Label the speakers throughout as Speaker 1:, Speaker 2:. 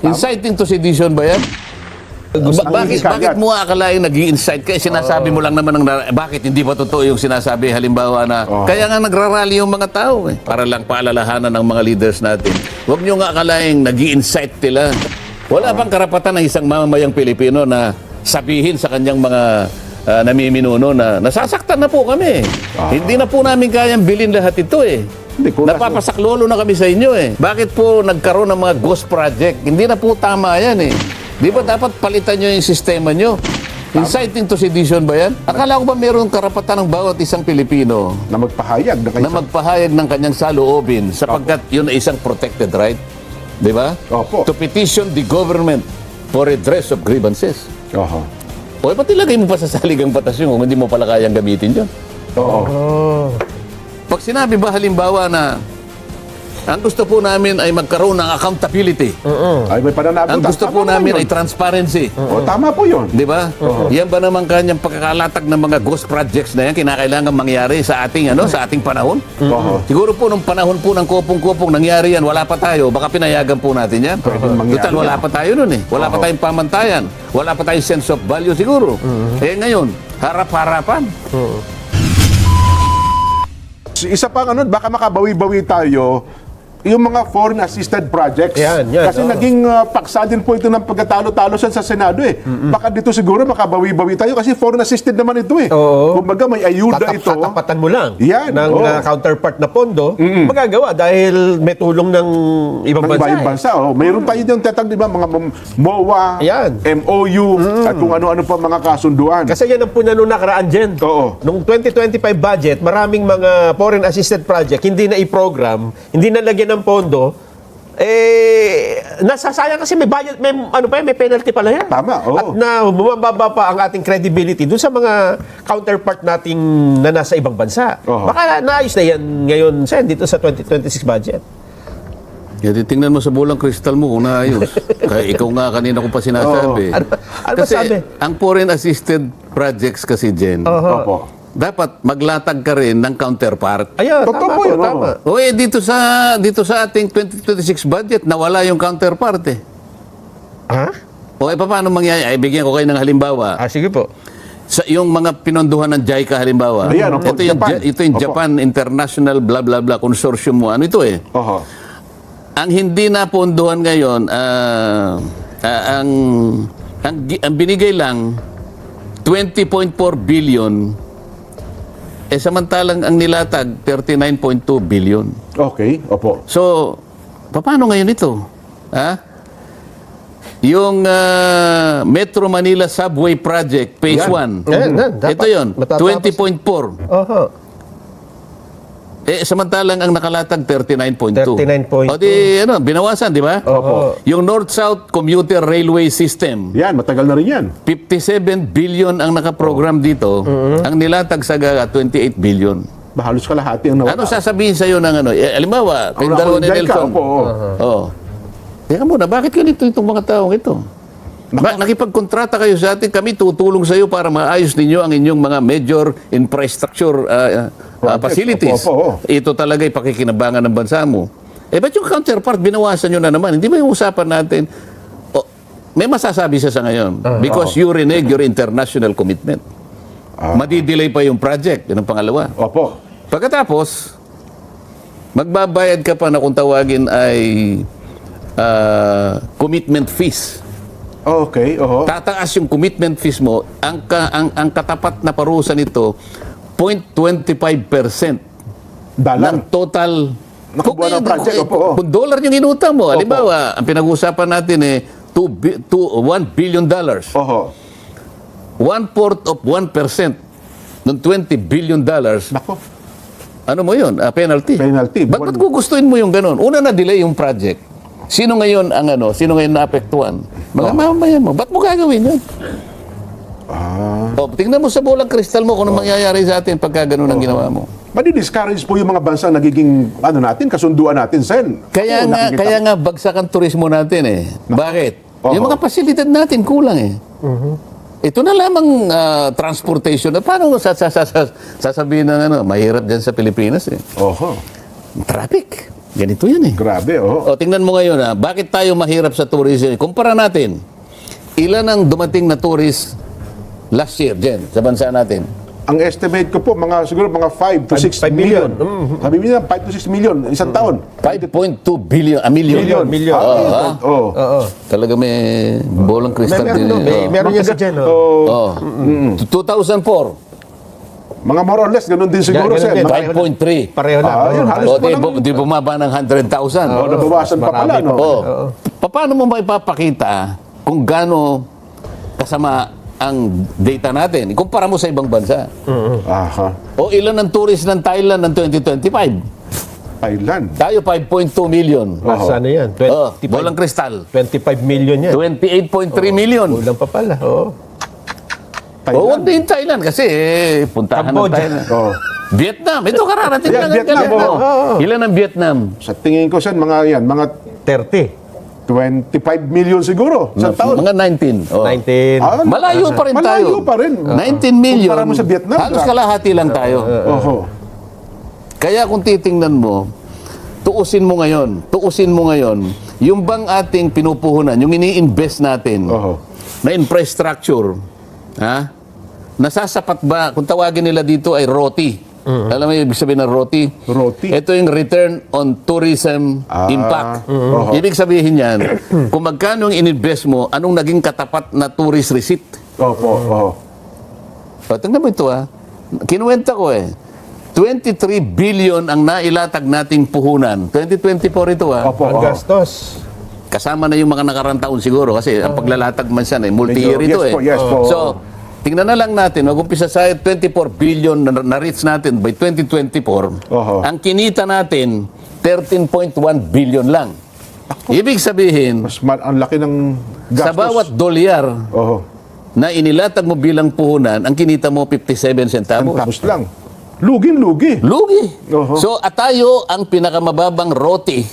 Speaker 1: Inciting to sedition ba yan? Bakit mo akalain nag-i-incite ka? Sinasabi mo lang naman bakit hindi ba totoo yung sinasabi? Halimbawa na, kaya nga nagrarally yung mga tao para lang paalalahanan ng mga leaders natin. Huwag nyo nga akalain nag-i-incite sila. Wala bang karapatan ng isang mamamayang Pilipino na sabihin sa kanyang mga namiminuno na nasasaktan na po kami. Hindi na po namin kayang bilhin lahat ito Napapasaklolo na kami sa inyo Bakit po nagkaroon ng mga ghost project? Hindi na po tama yan Di ba dapat palitan nyo yung sistema nyo? Inciting to sedition ba yan? Akala ko ba meron karapatan ng bawat isang Pilipino
Speaker 2: na magpahayag
Speaker 1: ng kanyang saloobin sapagkat yun ay isang protected right? Di ba?
Speaker 2: Opo.
Speaker 1: To petition the government for redress of grievances.
Speaker 2: Oho.
Speaker 1: O ba't ilagay mo pa sa saligang batas yun kung hindi mo pala kayang gamitin yun?
Speaker 2: Oo.
Speaker 1: Pag sinabi ba halimbawa na ang gusto po namin ay magkaroon ng accountability.
Speaker 2: Ay, may pananagutan.
Speaker 1: Ang gusto po namin ay transparency.
Speaker 2: Tama po yun.
Speaker 1: Di ba? Yan ba naman kanyang pagkakalatag ng mga ghost projects na yan kinakailangan mangyari sa ating sa ating panahon? Siguro po nung panahon po ng kopong-kopong nangyari yan, wala pa tayo, baka pinayagan po natin yan. Total, wala pa tayo nun Wala pa tayong pamantayan. Wala pa tayong sense of value siguro. Ngayon, harap-harapan.
Speaker 2: Isa pang baka makabawi-bawi tayo yung mga foreign assisted projects.
Speaker 3: Yan,
Speaker 2: Kasi naging paksa din po ito ng pagkatalo-talo sa Senado Baka dito siguro makabawi-bawi tayo kasi foreign assisted naman ito Kumbaga may ayuda ito.
Speaker 3: Tatapatan mo lang
Speaker 2: Yan,
Speaker 3: ng counterpart na pondo, magagawa dahil may tulong ng ibang bansa.
Speaker 2: Mayroon tayo yung tetag, di ba, mga MOA,
Speaker 3: Yan.
Speaker 2: MOU, at kung ano-ano pa mga kasunduan.
Speaker 3: Kasi yan ang puna nung nakaraan dyan. Nung 2025 budget, maraming mga foreign assisted project hindi na i-program, hindi na lagyan ng pondo, nasasayang kasi may budget, may penalty pala yan.
Speaker 2: Tama,
Speaker 3: At na bumababa pa ang ating credibility dun sa mga counterpart nating na nasa ibang bansa. Baka naayos na yan ngayon, dito sa 2026 budget.
Speaker 1: Tingnan mo sa bulang kristal mo kung naayos. Kaya ikaw nga kanina ko pa sinasabi.
Speaker 3: Ano
Speaker 1: kasi
Speaker 3: sabi?
Speaker 1: ang foreign assisted projects kasi, Jen, dapat maglatag ka rin ng counterpart.
Speaker 3: Ayun,
Speaker 2: Totoo
Speaker 3: tama
Speaker 2: po yun,
Speaker 3: tama.
Speaker 1: Dito sa ating 2026 budget, nawala yung counterpart
Speaker 3: Ha?
Speaker 1: Paano mangyayari? Ay, bigyan ko kayo ng halimbawa.
Speaker 3: Sige po.
Speaker 1: Sa yung mga pinondohan ng JICA halimbawa.
Speaker 2: Ayan,
Speaker 1: ito yung Japan International blah blah blah consortium mo. Ano ito Ang hindi na pondohan ngayon, ang binigay lang 20.4 billion samantalang ang nilatag 39.2 billion.
Speaker 2: Okay, opo.
Speaker 1: So, paano ngayon ito? Yung Metro Manila Subway Project, Phase 1. Ito yun, 20.4. Samantalang ang nakalatag 39.2.
Speaker 3: 39.2.
Speaker 1: O di, binawasan, di ba?
Speaker 2: Opo.
Speaker 1: Yung North-South Commuter Railway System,
Speaker 2: Yan, matagal na rin yan.
Speaker 1: 57 billion ang nakaprogram dito. Ang nilatag sa Gaga, 28 billion.
Speaker 2: Halos kalahati ang nawala.
Speaker 1: Ano sasabihin sa'yo ng halimbawa, kayong dalawa ni Nelson. Teka muna, bakit ganito itong mga taong ito? Nakipagkontrata kayo sa atin, kami tutulong sa iyo para maayos ninyo ang inyong mga major infrastructure facilities. Ito talaga ay pakikinabangan ng bansa mo. Ba't yung counterpart, binawasan nyo na naman? Hindi ba yung usapan natin? May masasabi siya sa ngayon. Because you renege your international commitment. Madidelay pa yung project. Yun ang pangalawa.
Speaker 2: Opo.
Speaker 1: Pagkatapos, magbabayad ka pa na kung tawagin ay commitment fees.
Speaker 2: Okay,
Speaker 1: Tataas yung commitment fees mo, ang katapat na parusa nito 0.25% ng total
Speaker 2: nakabuo ng project.
Speaker 1: Kung dollar yung inutang mo, halimbawa, ang pinag-uusapan natin $1 billion. 1/4 of 1% ng $20 billion.
Speaker 2: Nako.
Speaker 1: Ano mo yun? Penalty. Ba't gugustuhin mo yung ganun? Una na delay yung project. Sino ngayon naapektuhan? Mga mamayan mo. Ba't mo gagawin yun? Tingnan mo sa bulang kristal mo kung ano mangyayari sa atin pagka ganun ang ginawa mo.
Speaker 2: Madi-discourage po yung mga bansa nagiging kasunduan natin, Sen.
Speaker 1: Kaya nga bagsak ang turismo natin Bakit? Yung mga pasilidad natin kulang Ito na lamang transportation. Paano sasabihin ng mahirap dyan sa Pilipinas Traffic. Ganito yan eh.
Speaker 2: Grabe, oh.
Speaker 1: O, tingnan mo ngayon, bakit tayo mahirap sa tourism? Kumpara natin, ilan ang dumating na tourist last year dyan sa bansa natin?
Speaker 2: Ang estimate ko po, siguro mga 5 to 6
Speaker 3: 5 million.
Speaker 2: million. Sabi niya, 5 to 6 million, isang taon.
Speaker 1: 5.2 billion, a million.
Speaker 3: Million.
Speaker 2: Oo.
Speaker 1: Talaga may bolang kristal din.
Speaker 3: Meron yan si Jen.
Speaker 1: Oh. 2004,
Speaker 2: Mga more or less, ganun din siguro,
Speaker 3: Ganun
Speaker 2: Sen.
Speaker 3: din.
Speaker 2: Mga-
Speaker 1: 5.3.
Speaker 3: Pareho lang.
Speaker 2: Yun, halos
Speaker 1: O,
Speaker 2: pa lang.
Speaker 1: di bumaba ng 100,000.
Speaker 2: Nabawasan pa pala, no?
Speaker 1: Paano mo maipapakita kung gaano kasama ang data natin? Ikumpara mo sa ibang bansa.
Speaker 2: Aha.
Speaker 1: O ilan ang tourist ng Thailand ng 2025?
Speaker 2: Thailand.
Speaker 1: Tayo 5.2 million.
Speaker 3: Nasa ano yan?
Speaker 1: Oh, bolang kristal.
Speaker 3: 25 million yan.
Speaker 1: 28.3 million.
Speaker 3: Kulang pa pala. Oo.
Speaker 1: O, wag din Thailand kasi puntahan ng
Speaker 3: Cambodia.
Speaker 1: Thailand.
Speaker 2: Oh.
Speaker 1: Vietnam. Ito kararating
Speaker 2: Yeah,
Speaker 1: lang.
Speaker 2: Vietnam,
Speaker 1: Vietnam.
Speaker 2: oo.
Speaker 1: Ilan ang Vietnam?
Speaker 2: Sa tingin ko, Sen, mga
Speaker 3: 30.
Speaker 2: 25 million siguro sa taon.
Speaker 1: Mga 19. Oh.
Speaker 3: 19.
Speaker 1: Malayo pa rin tayo.
Speaker 2: Malayo pa rin.
Speaker 1: 19 million.
Speaker 2: Kumpara mo sa Vietnam,
Speaker 1: Halos
Speaker 2: grabe.
Speaker 1: kalahati lang tayo.
Speaker 2: Oho.
Speaker 1: Kaya kung titingnan mo, tuusin mo ngayon, yung bang ating pinupuhunan, yung ini-invest natin
Speaker 2: Oho.
Speaker 1: na infrastructure, nasasapat ba, kung tawagin nila dito ay ROTI. Alam mo yung ibig sabihin ng ROTI?
Speaker 2: ROTI.
Speaker 1: Ito yung Return on Tourism Impact.
Speaker 2: Oho.
Speaker 1: Ibig sabihin yan, kung magkano yung ininvest mo, anong naging katapat na tourist receipt?
Speaker 2: Opo. Oho.
Speaker 1: O, tingnan mo ito Kinuwenta ko 23 billion ang nailatag nating puhunan. 2024 ito
Speaker 2: Opo.
Speaker 3: Ang
Speaker 2: Oho.
Speaker 3: gastos.
Speaker 1: Kasama na yung mga nakarang taon siguro kasi ang paglalatag man siya multi-year
Speaker 2: Medyo-
Speaker 1: ito
Speaker 2: yes po.
Speaker 1: So, tingnan na lang natin, mag-umpisa sa 24 billion na reach natin by 2024.
Speaker 2: Oho.
Speaker 1: Ang kinita natin 13.1 billion lang. Ibig sabihin,
Speaker 2: Ang laki ng gastos.
Speaker 1: sa bawat dolyar
Speaker 2: Oho.
Speaker 1: na inilatag mo bilang puhunan, ang kinita mo 57 centavos.
Speaker 2: Tapos lang. Luging-lugi.
Speaker 1: Lugi.
Speaker 2: Oho.
Speaker 1: So, at tayo ang pinakamababang roti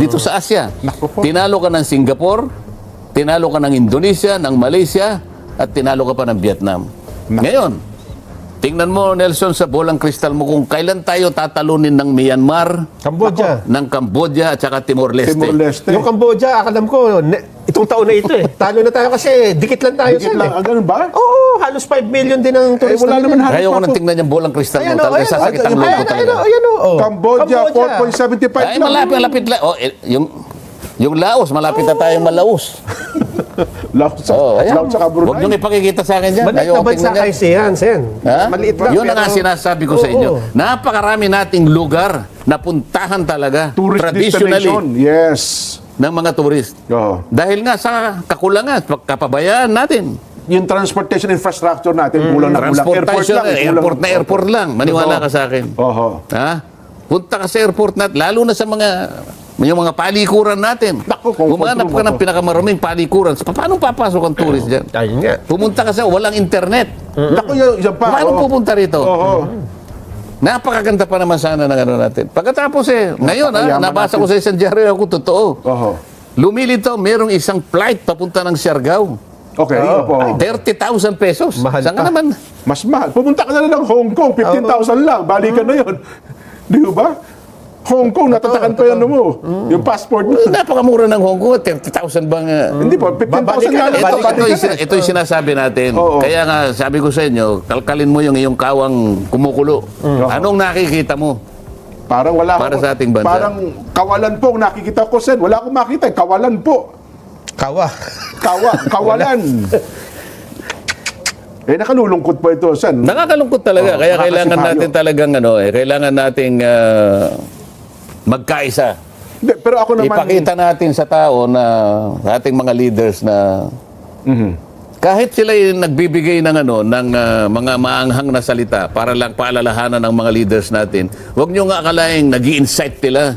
Speaker 1: dito sa Asia.
Speaker 2: Naku po.
Speaker 1: Tinalo ka ng Singapore, tinalo ka ng Indonesia, ng Malaysia, at tinalo ka pa ng Vietnam. Ngayon, tingnan mo, Nelson, sa bolang kristal mo kung kailan tayo tatalunin ng Myanmar,
Speaker 3: Cambodia.
Speaker 1: ng Cambodia, at saka Timor-Leste.
Speaker 2: Timor-Leste.
Speaker 3: Yung Cambodia, alam ko, itong taon na ito Talo na tayo kasi dikit lang tayo.
Speaker 2: Dikit
Speaker 3: Sen,
Speaker 2: lang. Ganun ba?
Speaker 3: Oo, halos 5 million din ang turista.
Speaker 2: wala naman
Speaker 1: Ayaw ko nang tingnan yung bolang kristal mo. Talaga sasakit ang loob ko talaga.
Speaker 2: Cambodia, 4.75
Speaker 1: Ay, malapit lang. Oh, yung Laos, malapit na tayong Malaos.
Speaker 2: Laos
Speaker 1: Ayan.
Speaker 2: sa Brunei.
Speaker 1: Huwag niyong ipakikita sa akin dyan.
Speaker 3: Maliit
Speaker 1: Ayaw
Speaker 3: na
Speaker 1: kong
Speaker 3: bansa
Speaker 1: tingnan yan.
Speaker 3: kasi yan, Sen.
Speaker 1: Ha?
Speaker 3: Maliit lang.
Speaker 1: Yun ang nga
Speaker 3: pero-
Speaker 1: sinasabi ko sa inyo. Napakarami nating lugar na puntahan talaga
Speaker 2: Tourist
Speaker 1: traditionally
Speaker 2: destination. Yes.
Speaker 1: ng mga turist.
Speaker 2: Oo.
Speaker 1: Dahil nga sa kakulangan, kapabayaan natin.
Speaker 2: Yung transportation infrastructure natin, kulang na kulang.
Speaker 1: Transportation,
Speaker 2: kulang.
Speaker 1: airport lang. Maniwala ka sa akin.
Speaker 2: Oho.
Speaker 1: Ha? Punta ka sa airport natin, lalo na sa yung mga palikuran natin.
Speaker 2: Naku, kung
Speaker 1: Humanap ka ng pinakamaruming palikuran. Paano papasok ang tourist dyan?
Speaker 3: Ayun nga.
Speaker 1: Pumunta ka sa walang internet.
Speaker 2: Naku, yan pa.
Speaker 1: Paano
Speaker 2: oo.
Speaker 1: pupunta rito?
Speaker 2: Oho.
Speaker 1: Napakaganda pa naman sana ng ano natin. Pagkatapos ngayon
Speaker 2: Napakayaman
Speaker 1: nabasa
Speaker 2: natin.
Speaker 1: ko sa isang dyaryo ako totoo.
Speaker 2: Oho.
Speaker 1: Lumilitaw, merong isang flight papunta ng Siargao.
Speaker 2: Okay, opo.
Speaker 1: 30,000 pesos.
Speaker 3: Mahal
Speaker 1: Saan ka
Speaker 3: pa.
Speaker 1: naman?
Speaker 2: Mas mahal. Pumunta ka na lang ng Hong Kong, 15,000 lang. Balikan na yun. Di ba? Hong Kong, natatakan pa yan mo. Yung passport mo.
Speaker 1: Napakamura ng Hong Kong. 30,000 bang...
Speaker 2: Hindi po, 15,000
Speaker 3: Babalikan
Speaker 2: nga
Speaker 3: na,
Speaker 2: lang.
Speaker 3: babalikan
Speaker 2: Babalikan na.
Speaker 1: Ito yung sinasabi natin.
Speaker 2: Oo.
Speaker 1: Kaya nga, sabi ko sa inyo, kalkalin mo yung iyong kawang kumukulo. Anong nakikita mo?
Speaker 2: Parang wala
Speaker 1: Para
Speaker 2: ako-
Speaker 1: sa ating bansa.
Speaker 2: Parang kawalan po ang nakikita ko, Sen. Wala akong makita. Kawalan po.
Speaker 3: Kawa.
Speaker 2: Kawalan. Nakalulungkot po ito, Sen.
Speaker 1: Nakakalungkot talaga. Kaya kailangan
Speaker 2: nakakasipayo.
Speaker 1: natin talagang kailangan nating magkaisa.
Speaker 2: Hindi, pero ako naman...
Speaker 1: Ipakita natin sa tao na sa ating mga leaders na kahit sila nagbibigay ng ng mga maanghang na salita para lang paalalahanan ng mga leaders natin, huwag niyo nga akalaing nag-i-incite nila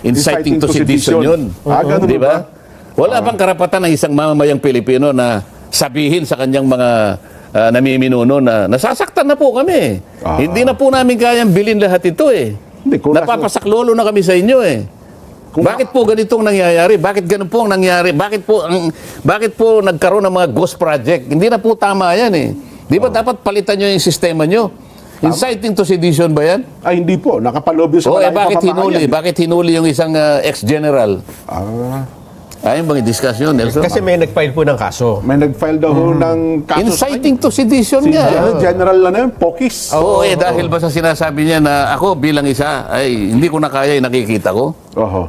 Speaker 1: inciting to sedition yun.
Speaker 2: Ganun
Speaker 1: Di
Speaker 2: ba?
Speaker 1: ba? Wala bang karapatan ng isang mamamayang Pilipino na sabihin sa kanyang mga namiminuno na nasasaktan na po kami. Hindi na po namin kayang bilhin lahat ito
Speaker 2: Hindi, kung
Speaker 1: Napapasaklolo na kami sa inyo Bakit po ganitong nangyayari? Bakit ganun po ang nangyari? Bakit po nagkaroon ng mga ghost project? Hindi na po tama yan Di ba dapat palitan nyo yung sistema nyo? Inciting to sedition ba yan?
Speaker 2: Ay, hindi po. Nakapaloob yun sa
Speaker 1: O
Speaker 2: malayang
Speaker 1: bakit hinuli?
Speaker 2: pamamahayan.
Speaker 1: Bakit hinuli yung isang ex-general? Ayun bang discussion, Nelson?
Speaker 3: Kasi may nag-file po ng kaso.
Speaker 2: May nag-file daw ho ng kaso.
Speaker 1: Inciting to sedition
Speaker 2: Si
Speaker 1: nga.
Speaker 2: General na yun, Pokis.
Speaker 1: Oo, dahil ba sa sinasabi niya na ako bilang isa, ay hindi ko na kaya yung nakikita ko?
Speaker 2: Oho.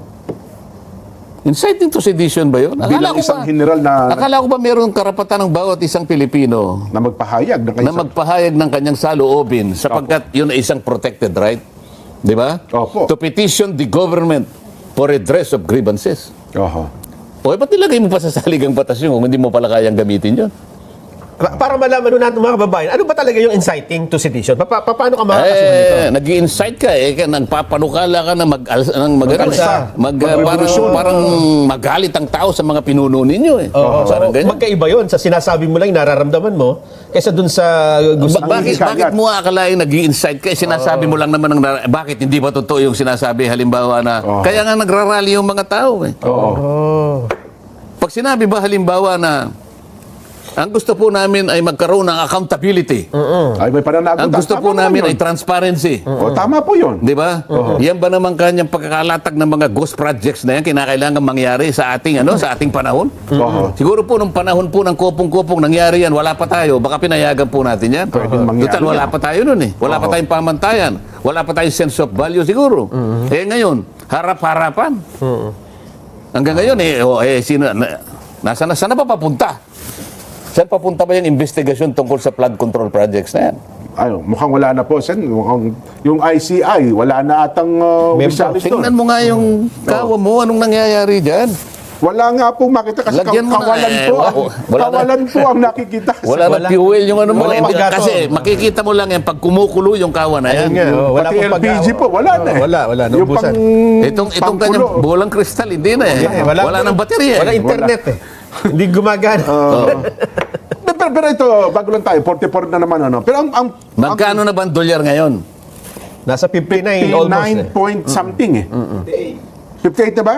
Speaker 1: Inciting to sedition ba yun?
Speaker 2: Bilang isang general
Speaker 1: Akala ko ba meron karapatan ng bawat isang Pilipino
Speaker 2: na magpahayag ng
Speaker 1: na magpahayag ng kanyang saloobin sapagkat yun ay isang protected right? Di ba?
Speaker 2: Opo.
Speaker 1: To petition the government for redress of grievances.
Speaker 2: Oho.
Speaker 1: O, ba't nilagay mo pa sa saligang batas yun kung hindi mo pala kayang gamitin yun?
Speaker 3: Para malaman nun natin mga kababayan, ano ba talaga yung inciting to sedition? Paano ka makakasuhan nito?
Speaker 1: Nag-i-incite ka nagpapanukala ka na
Speaker 3: Mag-alsa.
Speaker 1: parang magalit ang tao sa mga pinuno ninyo eh. Parang ganyan.
Speaker 3: Magkaiba yun sa sinasabi mo lang, nararamdaman mo, kaysa dun sa gusto mo.
Speaker 1: Bakit mo akalain nag-i-incite ka? Sinasabi mo lang naman bakit hindi ba totoo yung sinasabi halimbawa na kaya nga nagrarally yung mga tao eh. Pag sinabi ba halimbawa na ang gusto po namin ay magkaroon ng accountability.
Speaker 2: Ay, may pananagutan.
Speaker 1: Ang gusto po namin ay transparency.
Speaker 2: Tama po yun.
Speaker 1: Di ba? Yan ba naman kanyang pagkakalatag ng mga ghost projects na yan kinakailangan mangyari sa ating sa ating panahon? Siguro po nung panahon po ng kopong-kopong nangyari yan, wala pa tayo, baka pinayagan po natin yan. Total, wala pa tayo nun eh. Wala pa tayong pamantayan. Wala pa tayong sense of value siguro. Ngayon, harap-harapan. Hanggang ngayon saan na pa papunta? Saan papunta ba yung investigasyon tungkol sa flood control projects na yan?
Speaker 2: Ay, mukhang wala na po, Sen. Mukhang yung ICI, wala na atang opisyalis doon.
Speaker 1: Tingnan mo nga yung kawa mo, anong nangyayari dyan?
Speaker 2: Wala nga po makita kasi
Speaker 1: Lagyan mo na,
Speaker 2: kawalan po. Kawalan po ang nakikita.
Speaker 1: Wala na fuel yung ano mo.
Speaker 3: Wala
Speaker 1: Hindi,
Speaker 3: paggato.
Speaker 1: kasi makikita mo lang yan pag kumukulo yung kawa na yan.
Speaker 3: Wala
Speaker 2: Pati
Speaker 3: pong
Speaker 2: LPG po, wala na eh.
Speaker 3: Wala.
Speaker 2: Yung
Speaker 3: Naubusan.
Speaker 1: Itong kanyang bolang kristal, hindi na eh. Wala nang baterya.
Speaker 3: Wala internet eh. Hindi gumagana.
Speaker 2: Pero ito, bago lang tayo, 44 na naman. Pero ang
Speaker 1: Magkano na ba ang dolyar ngayon?
Speaker 3: Nasa 59 almost
Speaker 2: 59
Speaker 3: eh.
Speaker 2: point something eh. 58 na ba?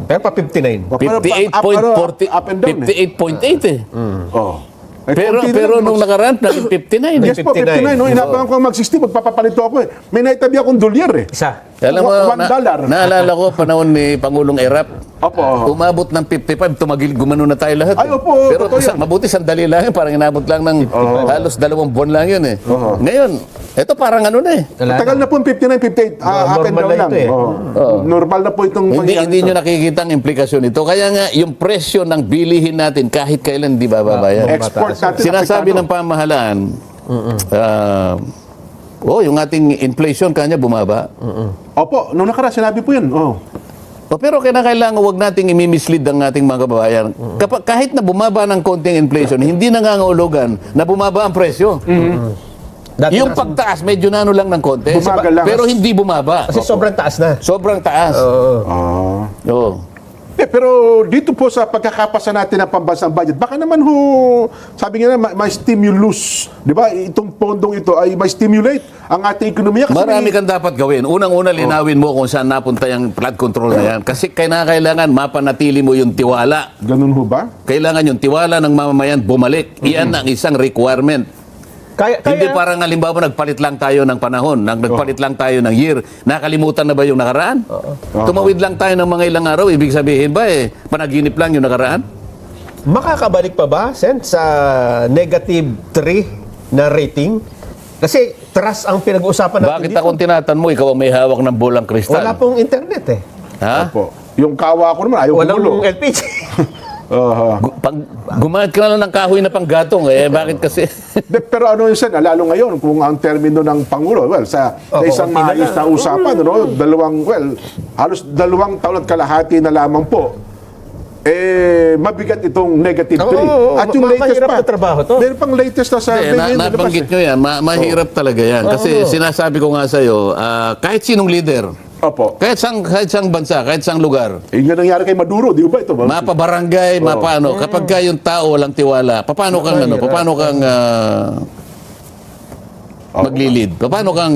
Speaker 3: Pero pa 59.
Speaker 2: Up and down eh.
Speaker 1: 58.8 eh.
Speaker 2: Oh. Ay,
Speaker 1: Pero
Speaker 2: konti na lang.
Speaker 1: nung nakaraan, naging 59 eh.
Speaker 2: Yes po, 59. No, inabangan ko mag-60, magpapapalito ako eh. May naitabi akong dolyar eh.
Speaker 3: Isa.
Speaker 1: Alam mo,
Speaker 2: $1.
Speaker 1: naalala ko panahon ni Pangulong Erap.
Speaker 2: Opo.
Speaker 1: Umabot ng 55, tumagil, gumano na tayo lahat.
Speaker 2: Ay, opo,
Speaker 1: Pero
Speaker 2: totoo yan.
Speaker 1: mabuti sandali lang yun, parang inabot lang ng halos 2 buwan lang yun eh. Ngayon, ito parang ano na eh.
Speaker 2: Tagal na po 59, 58. Up and
Speaker 3: Normal
Speaker 2: down
Speaker 3: na
Speaker 2: lang.
Speaker 3: ito eh.
Speaker 2: Normal na po itong
Speaker 1: Hindi nyo nakikita ang implikasyon nito. Kaya nga, yung presyo ng bilihin natin kahit kailan di bababayan.
Speaker 2: export natin.
Speaker 1: Sinasabi ng pamahalaan, yung ating inflation kanya bumaba.
Speaker 2: Opo, nung nakaraan sinabi po yan.
Speaker 1: Pero kailangan wag nating imimislead ang ating mga kababayan. Kahit na bumaba ng konting inflation, hindi nangangahulugan na bumaba ang presyo.
Speaker 3: Dati
Speaker 1: Yung pagtaas, medyo nano lang ng konti.
Speaker 2: Bumagal lang.
Speaker 1: Pero hindi bumaba.
Speaker 3: Kasi sobrang taas na.
Speaker 1: Sobrang taas. Oo.
Speaker 2: Pero dito po sa pagkakapasa natin ng pambansang budget, baka naman sabi nga na, may stimulus. Di ba? Itong pondong ito ay may stimulate ang ating ekonomiya. Kasi
Speaker 1: Marami kang dapat gawin. Unang-una, linawin mo kung saan napunta yung flood control na yan. Kasi kailangan mapanatili mo yung tiwala.
Speaker 2: Ganun ho ba?
Speaker 1: Kailangan yung tiwala ng mamamayan bumalik. Iyan ang isang requirement. Hindi parang halimbawa nagpalit lang tayo ng panahon, nagpalit lang tayo ng year. Nakalimutan na ba yung nakaraan? Tumawid lang tayo ng mga ilang araw, ibig sabihin ba panaginip lang yung nakaraan?
Speaker 3: Makakabalik pa ba, Sen, sa negative 3 na rating? Kasi trust ang pinag-uusapan natin
Speaker 1: Bakit
Speaker 3: dito.
Speaker 1: akong tinatan mo, ikaw ang may hawak ng bolang kristal?
Speaker 3: Wala pong internet eh.
Speaker 1: Ha?
Speaker 2: Opo. Yung kawa ko naman, ayaw
Speaker 3: Walang
Speaker 2: kumulo.
Speaker 3: LPG.
Speaker 1: Pag gumamit ka na lang ng kahoy na panggatong, bakit kasi?
Speaker 2: Pero ano yun, Sen, lalo ngayon, kung ang termino ng Pangulo, sa isang
Speaker 3: konti na
Speaker 2: maayos na usapan, halos 2 taon at kalahati na lamang po, mabigat itong negative 3. At yung latest
Speaker 3: mahirap
Speaker 2: pa,
Speaker 3: na trabaho to.
Speaker 2: meron pang latest na survey ngayon,
Speaker 1: Nabanggit nyo yan, mahirap talaga yan. Kasi sinasabi ko nga sa'yo, kahit sinong leader,
Speaker 2: Opo.
Speaker 1: kahit sang bansa, kahit sang lugar,
Speaker 2: Yung nangyari kay Maduro, di ba ito?
Speaker 1: mapabarangay, mapano, kapag ka yung tao walang tiwala, paano kang maglilid? Paano kang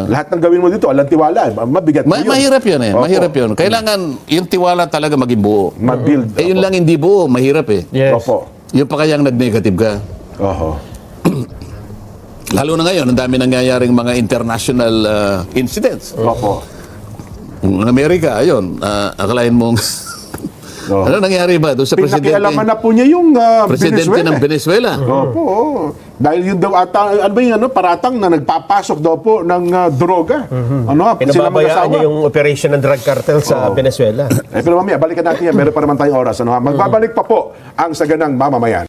Speaker 2: Lahat ng gawin mo dito, walang tiwala. Mabigat yun.
Speaker 1: mahirap yun eh,
Speaker 2: Opo.
Speaker 1: mahirap yun. Kailangan yung tiwala talaga maging buo.
Speaker 2: Ma-build.
Speaker 1: Yun lang hindi buo, mahirap eh.
Speaker 3: Yes.
Speaker 2: Opo.
Speaker 1: Yung pa kayang nag-negative ka.
Speaker 2: Oho.
Speaker 1: Lalo na ngayon, ang dami nangyayaring mga international incidents.
Speaker 2: Opo.
Speaker 1: Ang Amerika, ayun, akalain mong... Ano nangyari ba doon sa presidente?
Speaker 2: Pinakialaman na po niya yung
Speaker 1: Presidente
Speaker 2: Venezuela.
Speaker 1: ng Venezuela.
Speaker 2: Opo. Dahil yun daw ata, ano ba yung paratang na nagpapasok daw po ng droga. Ano, sila
Speaker 3: Pinababayaan
Speaker 2: mag-asawa.
Speaker 3: niya yung operation ng drug cartel sa Venezuela.
Speaker 2: Pero mamaya, balikan natin yan. Meron pa naman tayong oras. Ano, ha? Magbabalik pa po ang Saganang Mamamayan.